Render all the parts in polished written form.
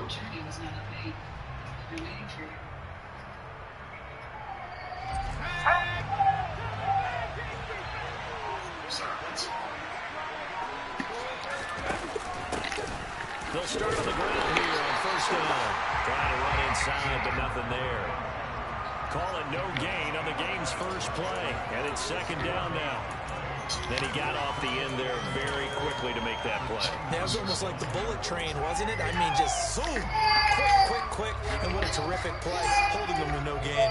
opportunity was not made. I've been waiting for you. They'll start on the ground here on first down. Trying to run inside, but nothing there. Call it no gain on the game's first play. And it's second down now. Then he got off the end there very quickly to make that play. That was almost like the bullet train, wasn't it? I mean, just zoom. Quick. And what a terrific play, holding them to no gain.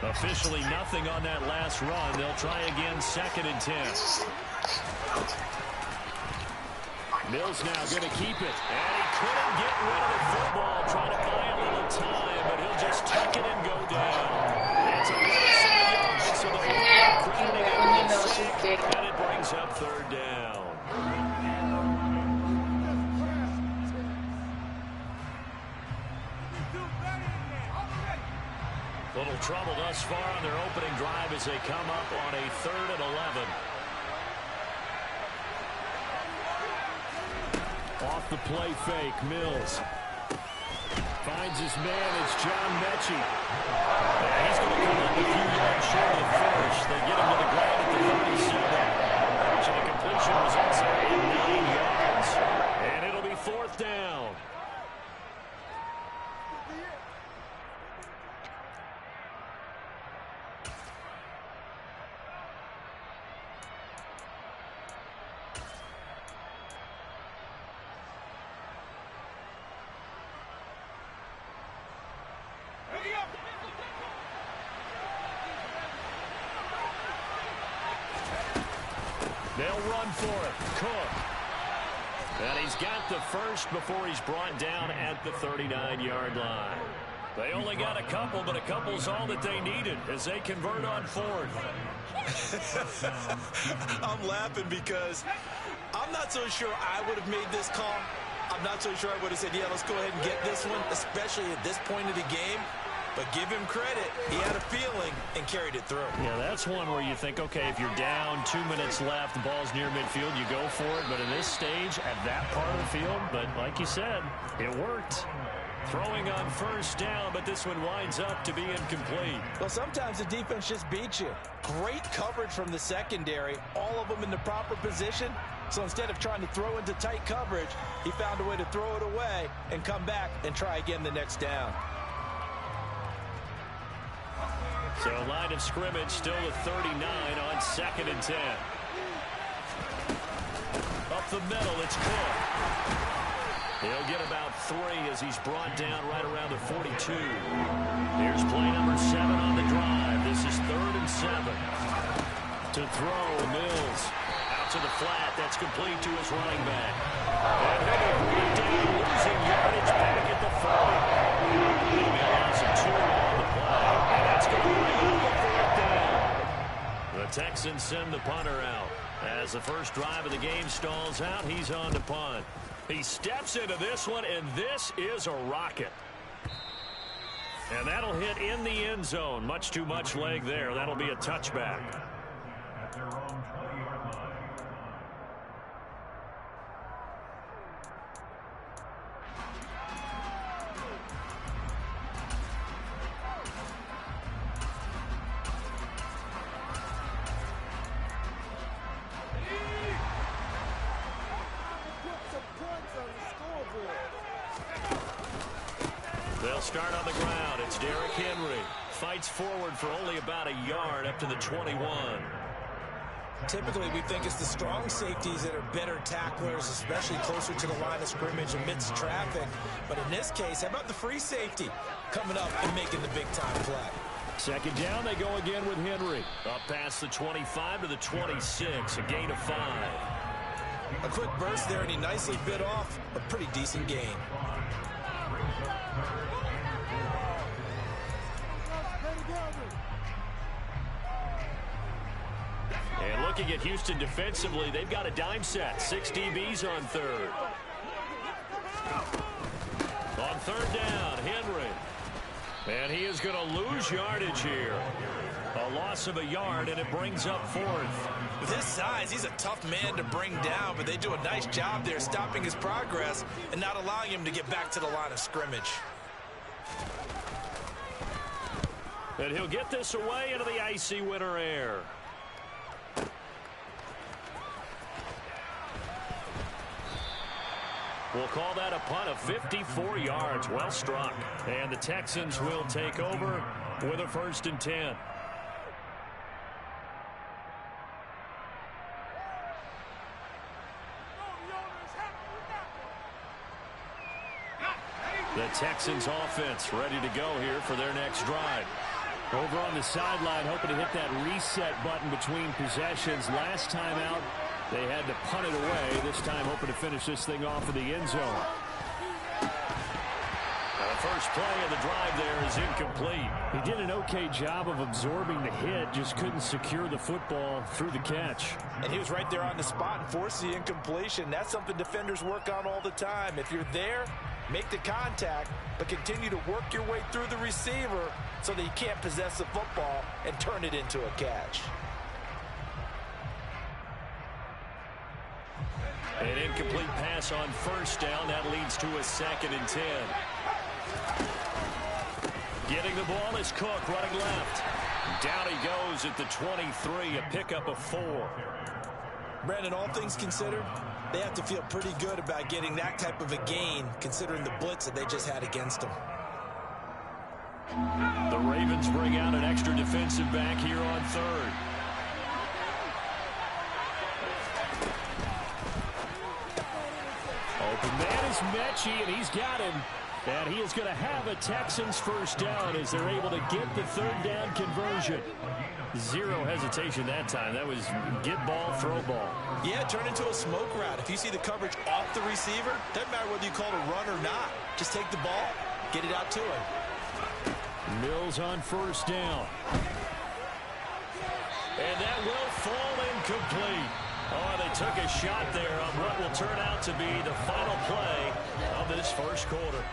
Officially nothing on that last run. They'll try again, 2nd and 10. Mills now going to keep it. And he couldn't get rid of the football. Trying to buy a little time, but he'll just tuck it and go down. It's a loss of the yard, so they're crediting him with a sack, and it brings up 3rd down. Little trouble thus far on their opening drive as they come up on a 3rd and 11. Off the play fake, Mills finds his man. It's John Mechie. He's going to come up a few yards short of the finish. They get him to the ground at the 37. So the completion results in 9 yards. And it'll be 4th down. They'll run for it. Cook. And he's got the first before he's brought down at the 39-yard line. They only got a couple, but a couple's all that they needed as they convert on 4th. I'm laughing because I'm not so sure I would have made this call. I'm not so sure I would have said, yeah, let's go ahead and get this one, especially at this point of the game. But give him credit. He had a feeling and carried it through. Yeah, that's one where you think, okay, if you're down, 2 minutes left, the ball's near midfield, you go for it. But in this stage, at that part of the field, but like you said, it worked. Throwing on first down, but this one winds up to be incomplete. Well, sometimes the defense just beats you. Great coverage from the secondary, all of them in the proper position. So instead of trying to throw into tight coverage, he found a way to throw it away and come back and try again the next down. So line of scrimmage still at 39 on 2nd and 10. Up the middle, it's Cook. He'll get about 3 as he's brought down right around the 42. Here's play number 7 on the drive. This is 3rd and 7. To throw, Mills. Out to the flat. That's complete to his running back. And he'll be brought down, losing yardage back at the 40. It'll be a loss of 2 on the play. And that's going to bring up the 4th down. The Texans send the punter out. As the first drive of the game stalls out, he's on to punt. He steps into this one, and this is a rocket. And that'll hit in the end zone. Much too much leg there. That'll be a touchback. They'll start on the ground. It's Derrick Henry. Fights forward for only about a yard up to the 21. Typically, we think it's the strong safeties that are better tacklers, especially closer to the line of scrimmage amidst traffic. But in this case, how about the free safety coming up and making the big-time play? Second down, they go again with Henry. Up past the 25 to the 26, a gain of 5. A quick burst there, and he nicely bit off a pretty decent gain. looking at Houston defensively, they've got a dime set. 6 DBs on third. On third down, Henry. And he is going to lose yardage here. A loss of a yard, and it brings up fourth. With his size, he's a tough man to bring down, but they do a nice job there stopping his progress and not allowing him to get back to the line of scrimmage. And he'll get this away into the icy winter air. We'll call that a punt of 54 yards. Well struck. And the Texans will take over with a 1st and 10. The Texans offense ready to go here for their next drive. Over on the sideline, hoping to hit that reset button between possessions. Last time out, they had to punt it away. This time, hoping to finish this thing off in the end zone. The first play of the drive there is incomplete. He did an okay job of absorbing the hit, just couldn't secure the football through the catch. And he was right there on the spot and forced the incompletion. That's something defenders work on all the time. If you're there, make the contact, but continue to work your way through the receiver so that you can't possess the football and turn it into a catch. An incomplete pass on first down. That leads to a 2nd and 10. Getting the ball is Cook running left. Down he goes at the 23, a pickup of 4. Brandon, all things considered, they have to feel pretty good about getting that type of a gain considering the blitz that they just had against them. The Ravens bring out an extra defensive back here on third. Open man is Mechie, and he's got him. And he is going to have a Texans 1st down as they're able to get the 3rd down conversion. Zero hesitation that time. That was get ball, throw ball. Yeah, turn into a smoke route. If you see the coverage off the receiver, doesn't matter whether you call it a run or not. Just take the ball, get it out to him. Mills on 1st down. And that will fall incomplete. Oh, they took a shot there on what will turn out to be the final play of this first quarter.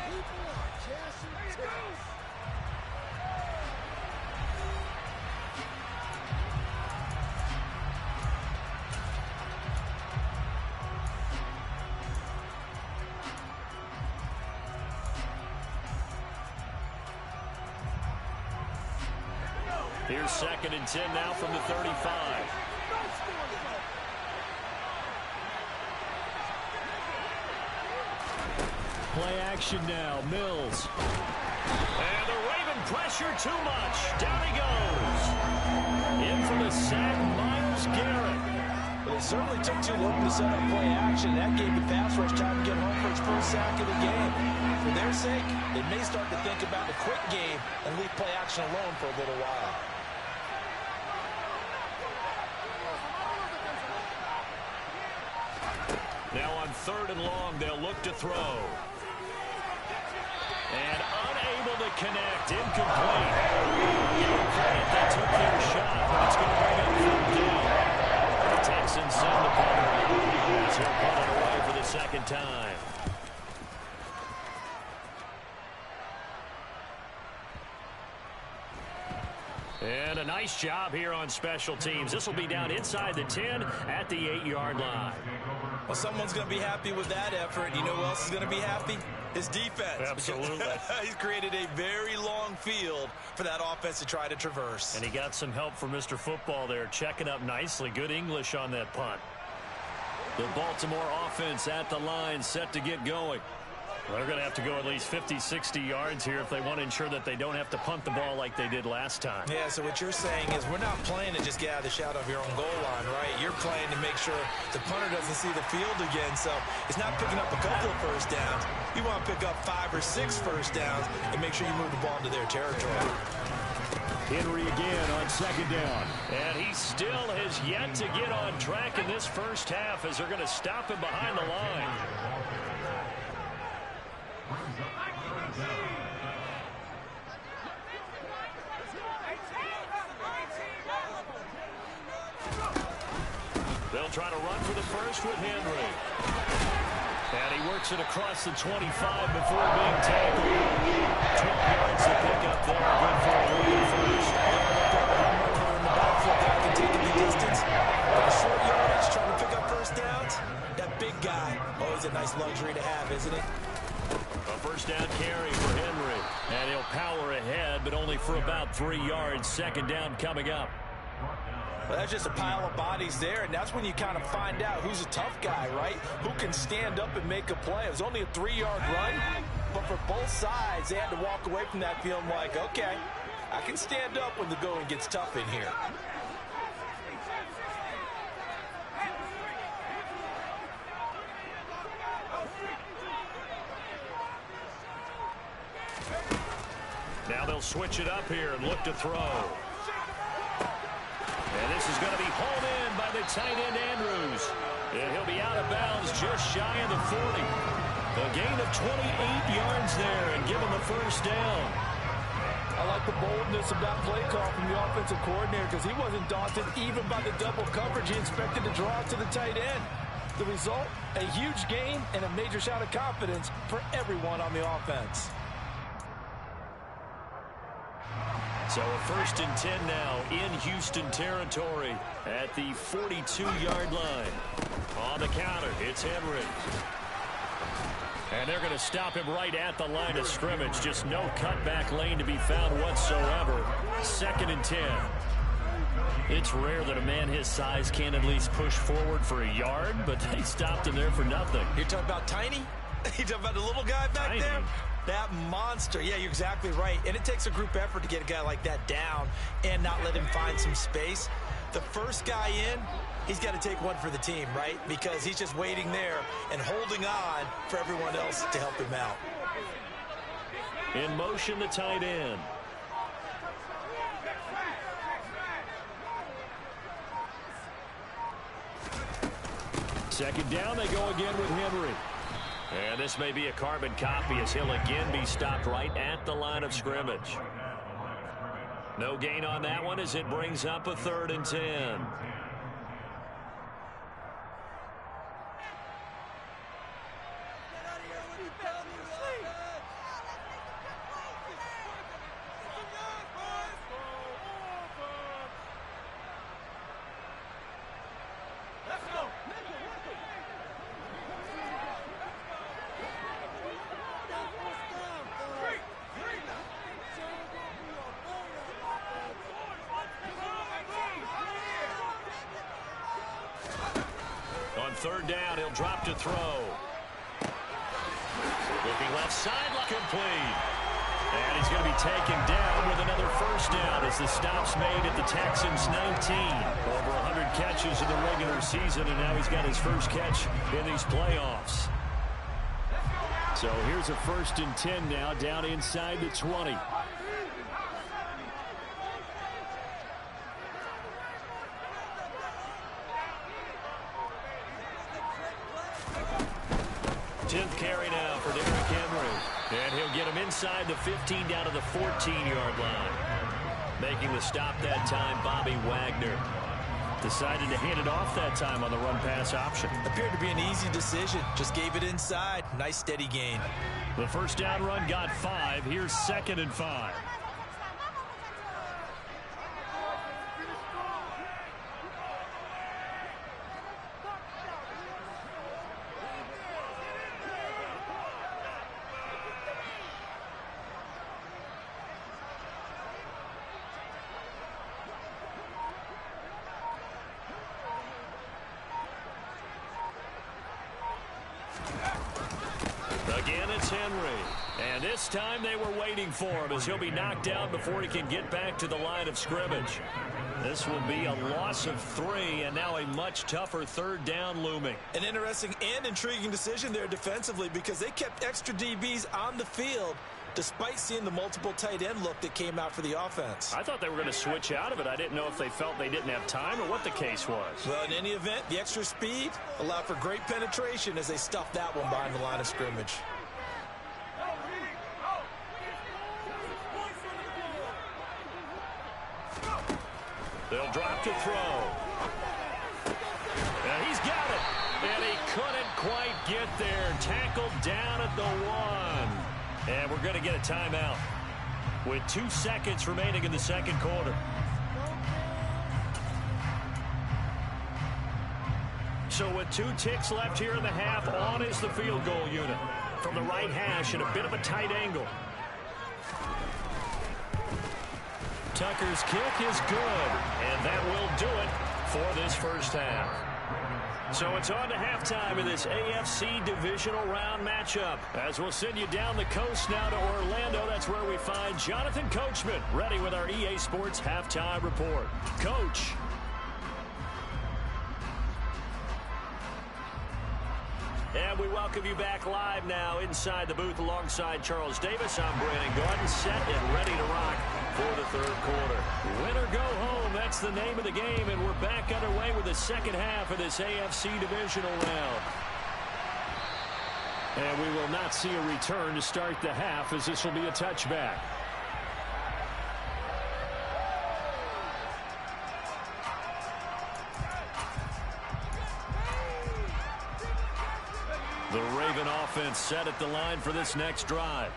Here's 2nd and 10 now from the 35. Play action now, Mills. And the Raven pressure too much. Down he goes. In for the sack, Myles Garrett. But it certainly took too long to set up play action. That gave the pass rush time to get home for its first sack of the game. For their sake, they may start to think about a quick game and leave play action alone for a little while. Now on 3rd and long, they'll look to throw. And unable to connect. Incomplete. They took their shot, but it's going to bring up 3rd down. The Texans send the punter. As he'll punt it away for the 2nd time. And a nice job here on special teams. This will be down inside the 10 at the 8-yard line. Well, someone's going to be happy with that effort. You know who else is going to be happy? His defense. Absolutely. He's created a very long field for that offense to try to traverse. And he got some help from Mr. Football there, checking up nicely. Good English on that punt. The Baltimore offense at the line, set to get going. Well, they're going to have to go at least 50, 60 yards here if they want to ensure that they don't have to punt the ball like they did last time. Yeah, so what you're saying is we're not playing to just get out of the shadow of your own goal line, right? You're playing to make sure the punter doesn't see the field again. So it's not picking up a couple of first downs. You want to pick up 5 or 6 first downs and make sure you move the ball into their territory. Henry again on 2nd down. And he still has yet to get on track in this first half as they're going to stop him behind the line. They'll try to run for the first with Henry. And he works it across the 25 before being tackled. 12 yards to pick up there. Good for a lead first. In the backfield that can take it the distance. But a short yardage, trying to pick up first downs. That big guy, always a nice luxury to have, isn't it? A first down carry for Henry. And he'll power ahead, but only for about 3 yards. Second down coming up. Well, that's just a pile of bodies there, and that's when you kind of find out who's a tough guy, right? Who can stand up and make a play. It was only a 3-yard run, but for both sides, they had to walk away from that feeling like, okay, I can stand up when the going gets tough in here. Now they'll switch it up here and look to throw. And this is going to be hauled in by the tight end, Andrews. And he'll be out of bounds just shy of the 40. A gain of 28 yards there and give him the first down. I like the boldness of that play call from the offensive coordinator because he wasn't daunted even by the double coverage he expected to draw to the tight end. The result, a huge gain and a major shot of confidence for everyone on the offense. So a 1st and 10 now in Houston territory at the 42-yard line. On the counter, it's Henry. And they're going to stop him right at the line of scrimmage. Just no cutback lane to be found whatsoever. 2nd and 10. It's rare that a man his size can at least push forward for a yard, but they stopped him there for nothing. You're talking about Tiny? You're talking about the little guy back there? That monster. Yeah, you're exactly right. And it takes a group effort to get a guy like that down and not let him find some space. The first guy in, he's got to take one for the team, right? Because he's just waiting there and holding on for everyone else to help him out. In motion, the tight end. Second down, they go again with Henry. And this may be a carbon copy as he'll again be stopped right at the line of scrimmage. No gain on that one as it brings up a 3rd and 10. On 3rd down, he'll drop to throw. Looking left side, complete. And he's going to be taken down with another first down as the stop's made at the Texans 19. Over 100 catches in the regular season, and now he's got his first catch in these playoffs. So here's a 1st and 10 now down inside the 20. Carry now for Derrick Henry. And he'll get him inside the 15 down to the 14-yard line. Making the stop that time, Bobby Wagner. Decided to hand it off that time on the run-pass option. Appeared to be an easy decision. Just gave it inside. Nice steady gain. The first down run got 5. Here's 2nd and 5. Again, it's Henry. And this time they were waiting for him as he'll be knocked down before he can get back to the line of scrimmage. This will be a loss of 3, and now a much tougher 3rd down looming. An interesting and intriguing decision there defensively because they kept extra DBs on the field despite seeing the multiple tight end look that came out for the offense. I thought they were going to switch out of it. I didn't know if they felt they didn't have time or what the case was. Well, in any event, the extra speed allowed for great penetration as they stuffed that one behind the line of scrimmage. They'll drop to throw. And he quite get there. Tackled down at the 1. And we're going to get a timeout with 2 seconds remaining in the second quarter. So with 2 ticks left here in the half, on is the field goal unit. From the right hash in a bit of a tight angle. Tucker's kick is good, and that will do it for this first half. So it's on to halftime in this AFC divisional round matchup. As we'll send you down the coast now to Orlando, that's where we find Jonathan Coachman ready with our EA Sports halftime report. Coach. And we welcome you back live now inside the booth alongside Charles Davis. I'm Brandon Gordon, set and ready to rock for the third quarter. Win or go home, that's the name of the game, and we're back underway with the second half of this AFC divisional round. And we will not see a return to start the half, as this will be a touchback. The Raven offense set at the line for this next drive.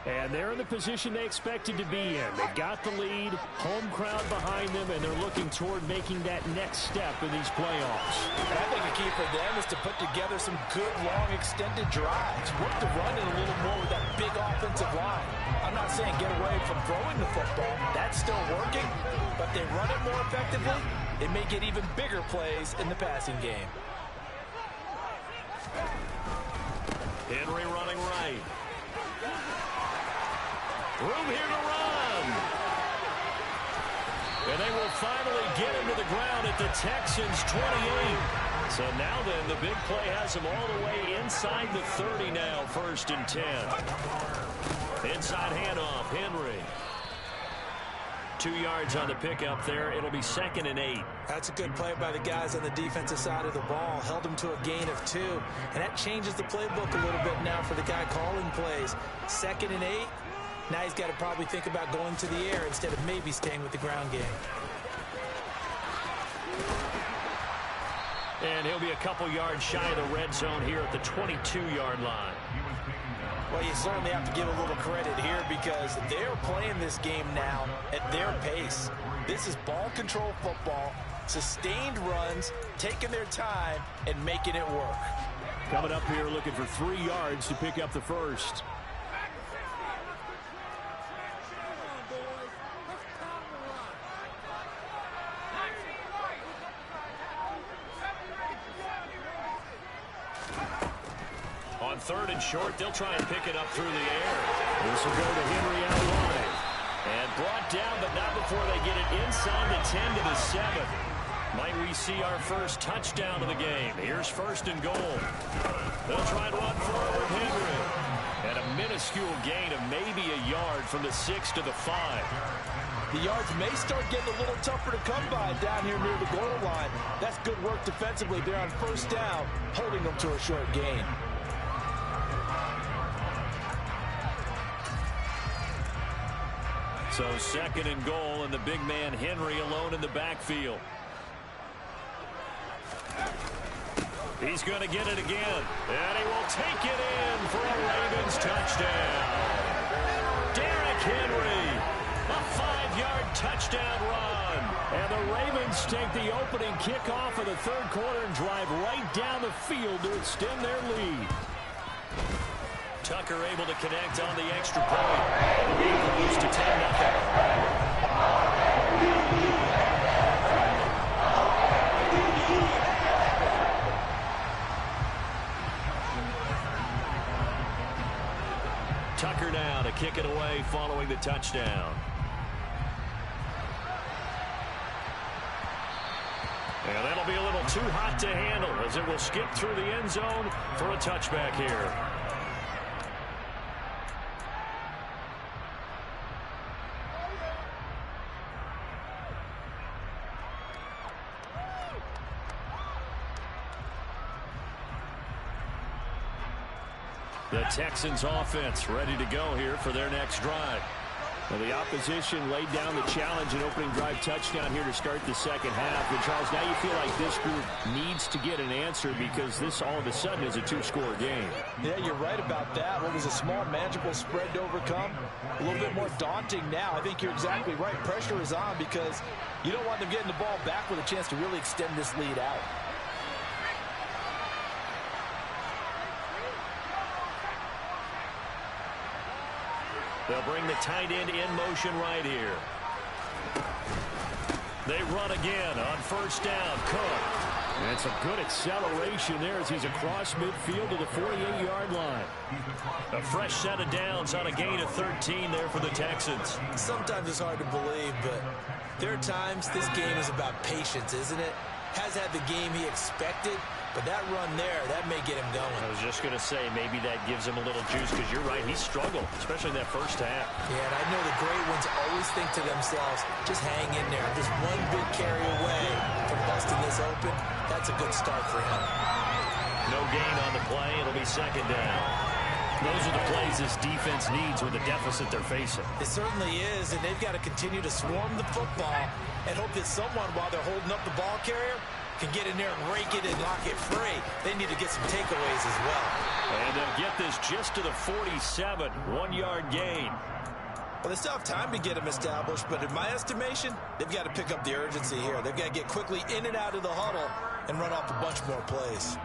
And they're in the position they expected to be in. They got the lead, home crowd behind them, and they're looking toward making that next step in these playoffs. And I think a key for them is to put together some good, long, extended drives. Work the run in a little more with that big offensive line. I'm not saying get away from throwing the football. That's still working. But they run it more effectively, they may get even bigger plays in the passing game. Henry running right. Room here to run. And they will finally get him to the ground at the Texans' 28. So now then, the big play has him all the way inside the 30 now, 1st and 10. Inside handoff, Henry. 2 yards on the pickup there. It'll be 2nd and 8. That's a good play by the guys on the defensive side of the ball. Held him to a gain of 2. And that changes the playbook a little bit now for the guy calling plays. 2nd and 8. Now he's got to probably think about going to the air instead of maybe staying with the ground game. And he'll be a couple yards shy of the red zone here at the 22-yard line. Well, you certainly have to give a little credit here because they're playing this game now at their pace. This is ball control football, sustained runs, taking their time, and making it work. Coming up here looking for 3 yards to pick up the first. On 3rd and short, they'll try and pick it up through the air. This will go to Henry out wide. And brought down, but not before they get it inside the 10 to the 7. Might we see our first touchdown of the game? Here's 1st and goal. They'll try and run forward, Henry. And a minuscule gain of maybe a yard from the 6 to the 5. The yards may start getting a little tougher to come by down here near the goal line. That's good work defensively there on 1st down, holding them to a short gain. So 2nd and goal, and the big man Henry alone in the backfield. He's going to get it again, and he will take it in for a Ravens touchdown. Derrick Henry, a 5-yard touchdown run. And the Ravens take the opening kickoff of the third quarter and drive right down the field to extend their lead. Tucker able to connect on the extra point. The lead grows to 10-0. Tucker now to kick it away following the touchdown. And that'll be a little too hot to handle as it will skip through the end zone for a touchback here. The Texans offense ready to go here for their next drive. Well, the opposition laid down the challenge and opening drive touchdown here to start the second half. And, Charles, now you feel like this group needs to get an answer because this all of a sudden is a two-score game. Yeah, you're right about that. What was a small, manageable spread to overcome, a little bit more daunting now. I think you're exactly right. Pressure is on because you don't want them getting the ball back with a chance to really extend this lead out. They'll bring the tight end in motion right here. They run again on first down. Cook. And some good acceleration there as he's across midfield to the 48-yard line. A fresh set of downs on a gain of 13 there for the Texans. Sometimes it's hard to believe, but there are times this game is about patience, isn't it? Has had the game he expected, but that run there, that may get him going. I was just going to say, maybe that gives him a little juice because you're right, he struggled, especially in that first half. Yeah, and I know the great ones always think to themselves, just hang in there. Just one big carry away from busting this open. That's a good start for him. No gain on the play. It'll be second down. Those are the plays this defense needs with the deficit they're facing. It certainly is, and they've got to continue to swarm the football and hope that someone, while they're holding up the ball carrier, can get in there and rake it and lock it free. They need to get some takeaways as well. And they'll get this just to the 47, 1-yard gain. Well, they still have time to get them established, but in my estimation, they've got to pick up the urgency here. They've got to get quickly in and out of the huddle and run off a bunch more plays.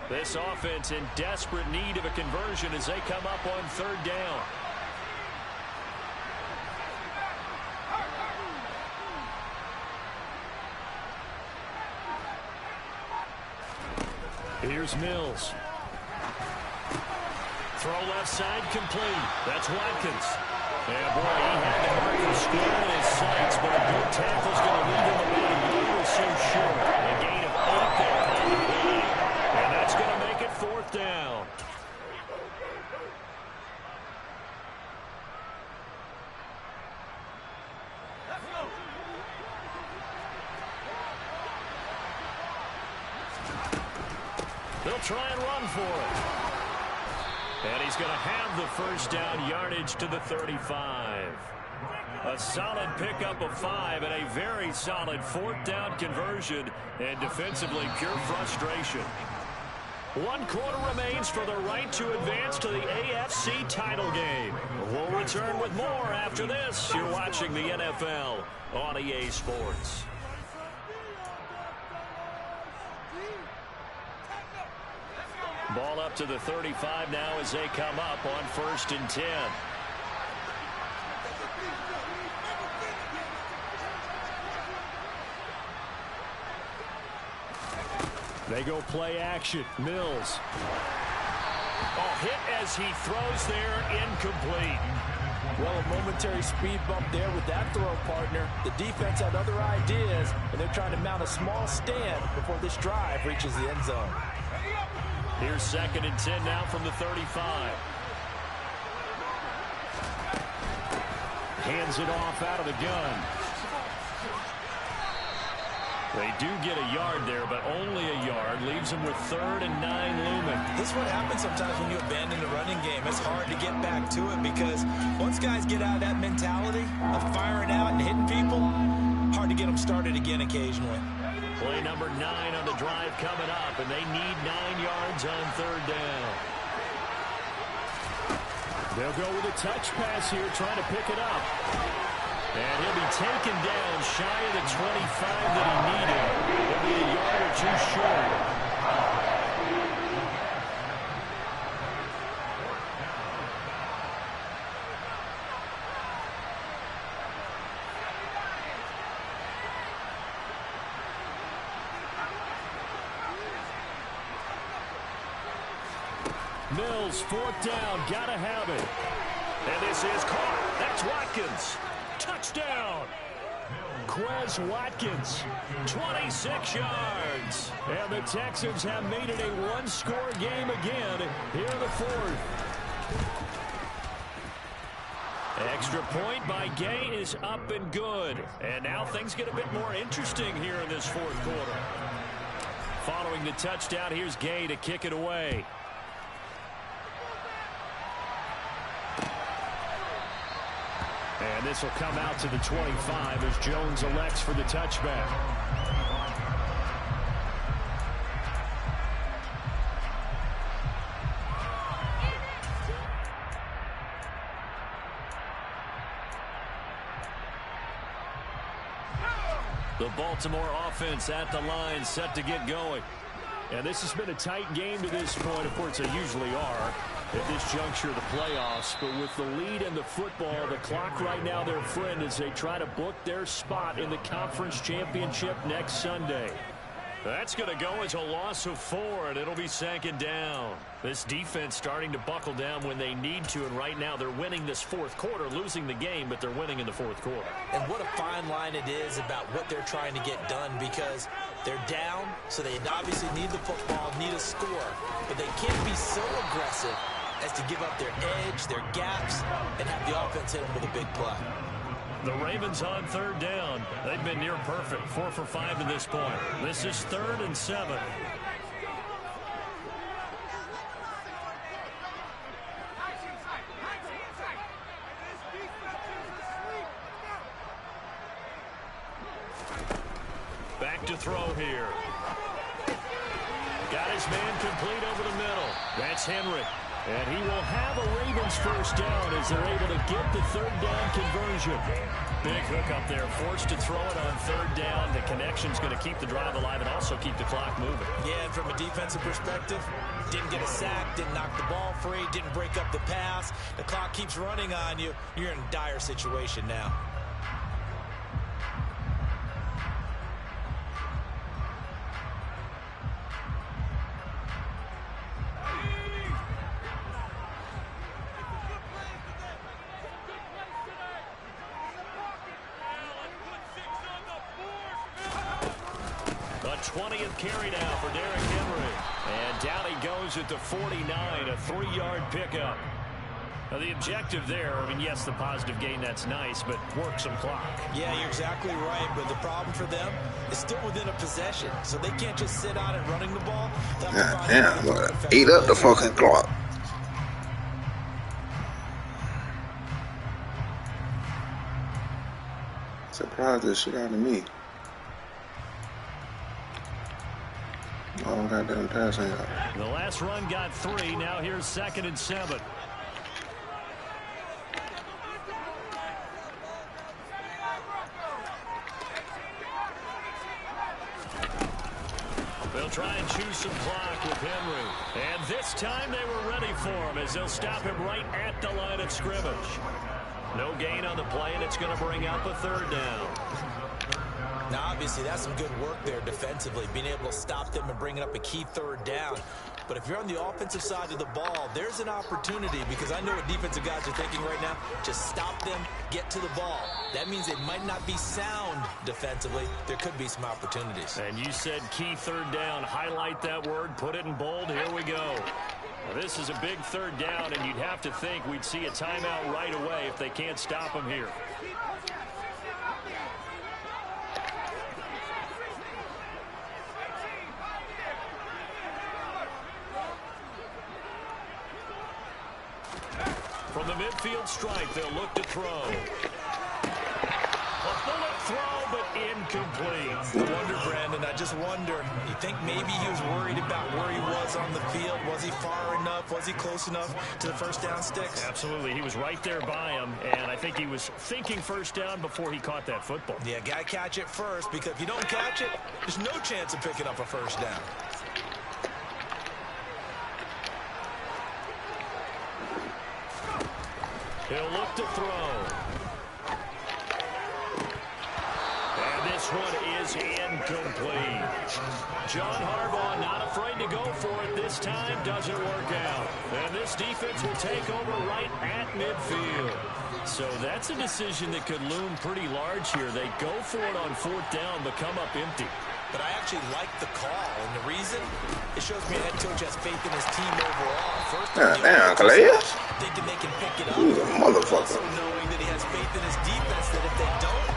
This offense in desperate need of a conversion as they come up on third down. Here's Mills. Throw left side complete. That's Watkins. And boy, he had the marker square in his sights, but a good tackle's going to leave him about a yard or so short. A gain of 8 there on the play. And that's going to make it fourth down. They'll try and run for it. And he's going to have the first down yardage to the 35. A solid pickup of 5 and a very solid fourth down conversion. And defensively, pure frustration. 1 quarter remains for the right to advance to the AFC title game. We'll return with more after this. You're watching the NFL on EA Sports. Ball up to the 35 now as they come up on 1st and 10. They go play action. Mills. Oh, hit as he throws there, incomplete. Well, a momentary speed bump there with that throw, partner. The defense had other ideas, and they're trying to mount a small stand before this drive reaches the end zone. Here's 2nd and 10 now from the 35. Hands it off out of the gun. They do get a yard there, but only a yard. Leaves them with 3rd and 9 looming. This is what happens sometimes when you abandon the running game. It's hard to get back to it because once guys get out of that mentality of firing out and hitting people, hard to get them started again occasionally. Play number 9 on the drive coming up, and they need 9 yards on 3rd down. They'll go with a touch pass here, trying to pick it up. And he'll be taken down shy of the 25 that he needed. He'll be a yard or 2 short. Mills, 4th down, gotta have it. And this is caught. That's Watkins. Touchdown. Quez Watkins, 26 yards. And the Texans have made it a 1-score game again here in the 4th. Extra point by Gay is up and good. And now things get a bit more interesting here in this 4th quarter. Following the touchdown, here's Gay to kick it away. And this will come out to the 25 as Jones elects for the touchback. The Baltimore offense at the line, set to get going. And this has been a tight game to this point. Of course, they usually are at this juncture of the playoffs. But with the lead in the football, the clock right now their friend as they try to book their spot in the conference championship next Sunday. That's going to go as a loss of 4, and it'll be second down. This defense starting to buckle down when they need to, and right now they're winning this fourth quarter, losing the game, but they're winning in the fourth quarter. And what a fine line it is about what they're trying to get done, because they're down, so they obviously need the football, need a score, but they can't be so aggressive as to give up their edge, their gaps, and have the offense hit them with a big play. The Ravens on third down. They've been near perfect, 4 for 5 to this point. This is 3rd and 7. Back to throw here. Got his man complete over the middle. That's Henry. And he will have a Ravens first down as they're able to get the third down conversion. Big hook up there, forced to throw it on third down. The connection's going to keep the drive alive and also keep the clock moving. Yeah, and from a defensive perspective, didn't get a sack, didn't knock the ball free, didn't break up the pass. The clock keeps running on you. You're in a dire situation now. A 20th carry now for Derrick Henry. And down he goes at the 49, a 3-yard pickup. Now the objective there, I mean, yes, the positive gain, that's nice, but work some clock. Yeah, you're exactly right, but the problem for them is still within a possession, so they can't just sit on it running the ball. God damn, boy, eat up the fucking clock. Surprised the shit out of me. Oh, goddamn passing out. The last run got 3. Now here's 2nd and 7. They'll try and choose some clock with Henry. And this time they were ready for him as they'll stop him right at the line of scrimmage. No gain on the play, and it's going to bring up a third down. Now, obviously, that's some good work there defensively, being able to stop them and bringing up a key third down. But if you're on the offensive side of the ball, there's an opportunity, because I know what defensive guys are thinking right now. Just stop them, get to the ball. That means it might not be sound defensively. There could be some opportunities. And you said key third down. Highlight that word, put it in bold. Here we go. Well, this is a big third down, and you'd have to think we'd see a timeout right away if they can't stop them here. From the midfield stripe, they'll look to throw. A bullet throw, but incomplete. I wonder, Brandon, I just wonder, you think maybe he was worried about where he was on the field? Was he far enough? Was he close enough to the first down sticks? Absolutely. He was right there by him, and I think he was thinking first down before he caught that football. Yeah, got to catch it first, because if you don't catch it, there's no chance of picking up a first down. He'll look to throw. And this one is incomplete. John Harbaugh not afraid to go for it this time. Doesn't work out. And this defense will take over right at midfield. So that's a decision that could loom pretty large here. They go for it on 4th down, but come up empty. But I actually like the call, and the reason, it shows me a head coach has faith in his team overall. First, Damn, Calais. thinking they can pick it up. He's a motherfucker. Also knowing that he has faith in his defense, that if they don't,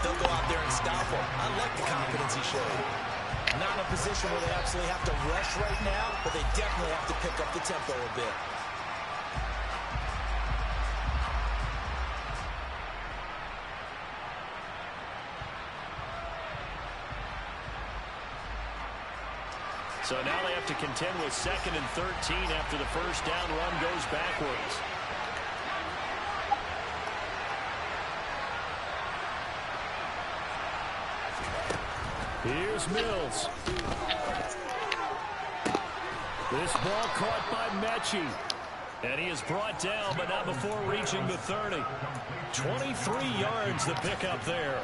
they'll go out there and stop him. I like the confidence he showed. Not in a position where they absolutely have to rush right now, but they definitely have to pick up the tempo a bit. So now they have to contend with 2nd and 13 after the first down run goes backwards. Here's Mills. This ball caught by Mechie. And he is brought down, but not before reaching the 30. 23 yards to pick up there.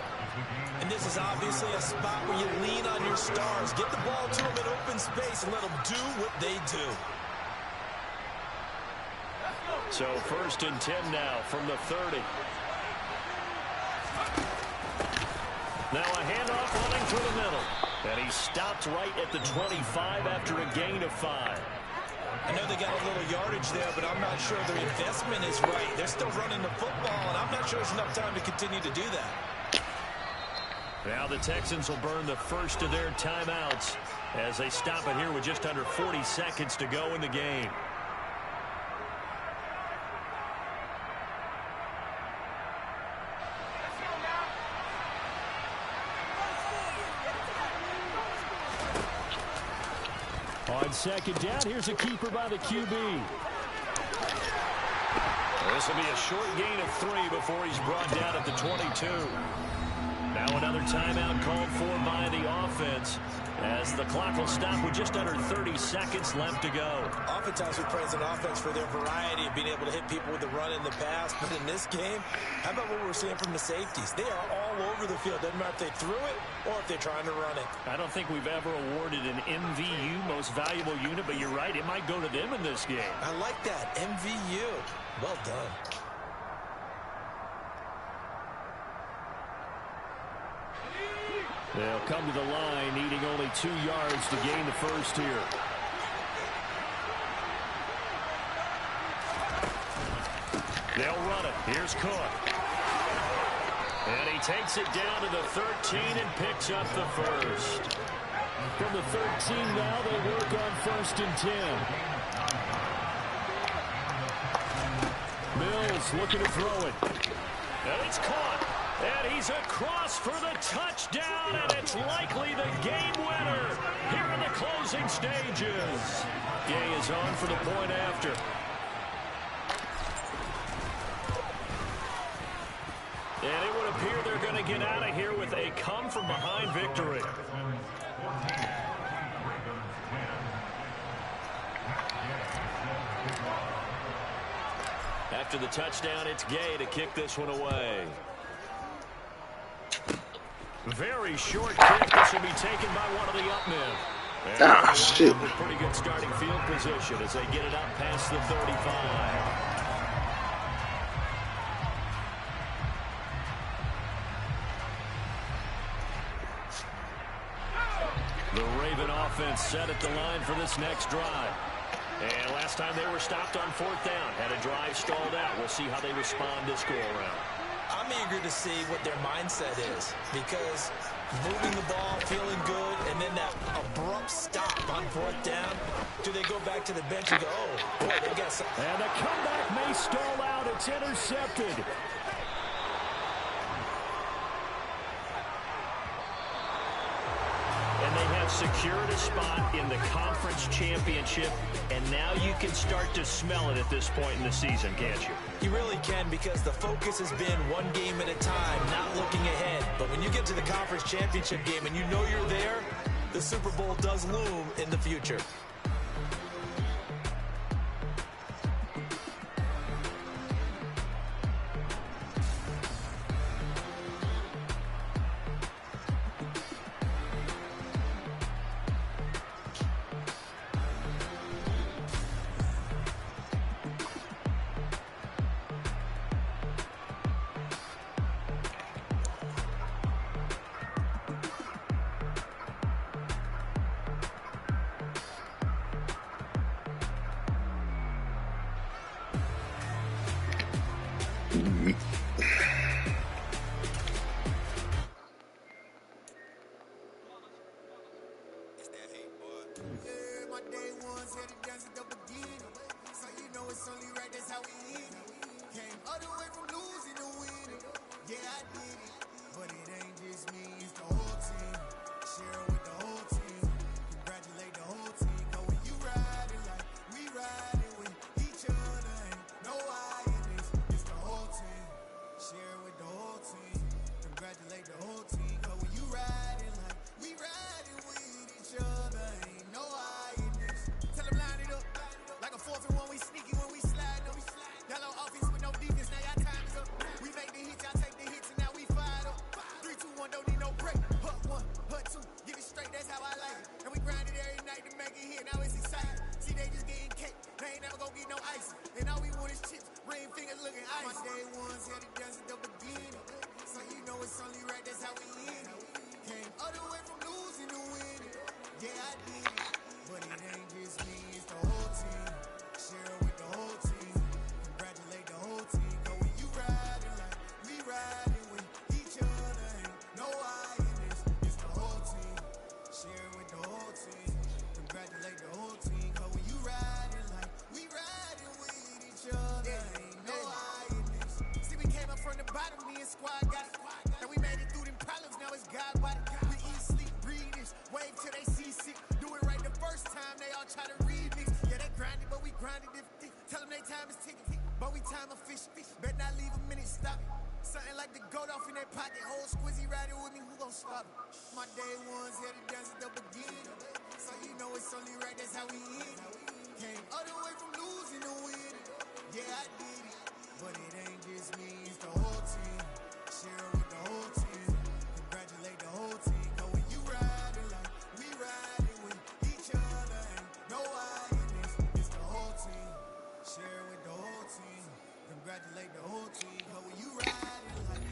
And this is obviously a spot where you lean on your stars. Get the ball to them in open space and let them do what they do. So 1st and 10 now from the 30. Now a handoff running through the middle. And he stopped right at the 25 after a gain of 5. I know they got a little yardage there, but I'm not sure their investment is right. They're still running the football, and I'm not sure there's enough time to continue to do that. Now the Texans will burn the first of their timeouts as they stop it here with just under 40 seconds to go in the game. On 2nd down, here's a keeper by the QB. This will be a short gain of 3 before he's brought down at the 22. Now another timeout called for by the offense as the clock will stop with just under 30 seconds left to go. Oftentimes we praise an offense for their variety of being able to hit people with the run in the pass. But in this game, how about what we're seeing from the safeties? They are all over the field. Doesn't matter if they threw it or if they're trying to run it. I don't think we've ever awarded an MVU, most valuable unit, but you're right, it might go to them in this game. I like that, MVU. Well done. They'll come to the line, needing only 2 yards to gain the first here. They'll run it. Here's Cook. And he takes it down to the 13 and picks up the first. From the 13 now, they work on 1st and 10. Mills looking to throw it. And it's caught. And he's across for the touchdown, and it's likely the game winner here in the closing stages. Gay is on for the point after. And it would appear they're going to get out of here with a come-from-behind victory. After the touchdown, it's Gay to kick this one away. Very short kick. This will be taken by one of the up men. Ah, shit. Pretty good starting field position as they get it up past the 35. The Raven offense set at the line for this next drive. And last time they were stopped on 4th down. Had a drive stalled out. We'll see how they respond this go-around. I'm eager to see what their mindset is, because moving the ball, feeling good, and then that abrupt stop on 4th down, do they go back to the bench and go, oh, boy, they got some. And the comeback may stall out. It's intercepted. And they have secured a spot in the conference championship, and now you can start to smell it at this point in the season, can't you? You really can, because the focus has been one game at a time, not looking ahead. But when you get to the conference championship game and you know you're there, the Super Bowl does loom in the future. Share it with the whole team. Congratulate the whole team. looking ice. My day ones had it done at the beginning. So you know it's only right, that's how we end it. Came all the way from losing to winning. Yeah, I did it. But it ain't just me, it's the whole team. Share it with the whole team. Congratulate the whole team. Go when you riding like we riding with each other. Ain't no I in this, it's the whole team. Share it with the whole team. Congratulate the whole team. Go when you riding like we riding with each other. Ain't no I in this. See, we came up from the bottom, me and squad got it. And we made it through them problems, now it's God body. We eat, sleep, breathe this. Wave till they see sick. Do it right the first time, they all try to remix. Yeah, they grinded, but we grinded different. Tell them they time is ticking, but we time a fish. Bet not leave a minute, stop it. Something like the goat off in their pocket. Whole squizzy riding with me, who gon' stop it? My day ones had it done at the beginning. So you know it's only right, that's how we end it. Came all the way from losing to winning. Yeah, I did it. But it ain't just me, it's the whole team. Share it with the whole team. Congratulate the whole team. Go when you riding like we riding with each other. Ain't no I in this, it's the whole team. Share it with the whole team. Congratulate the whole team. Go when you riding like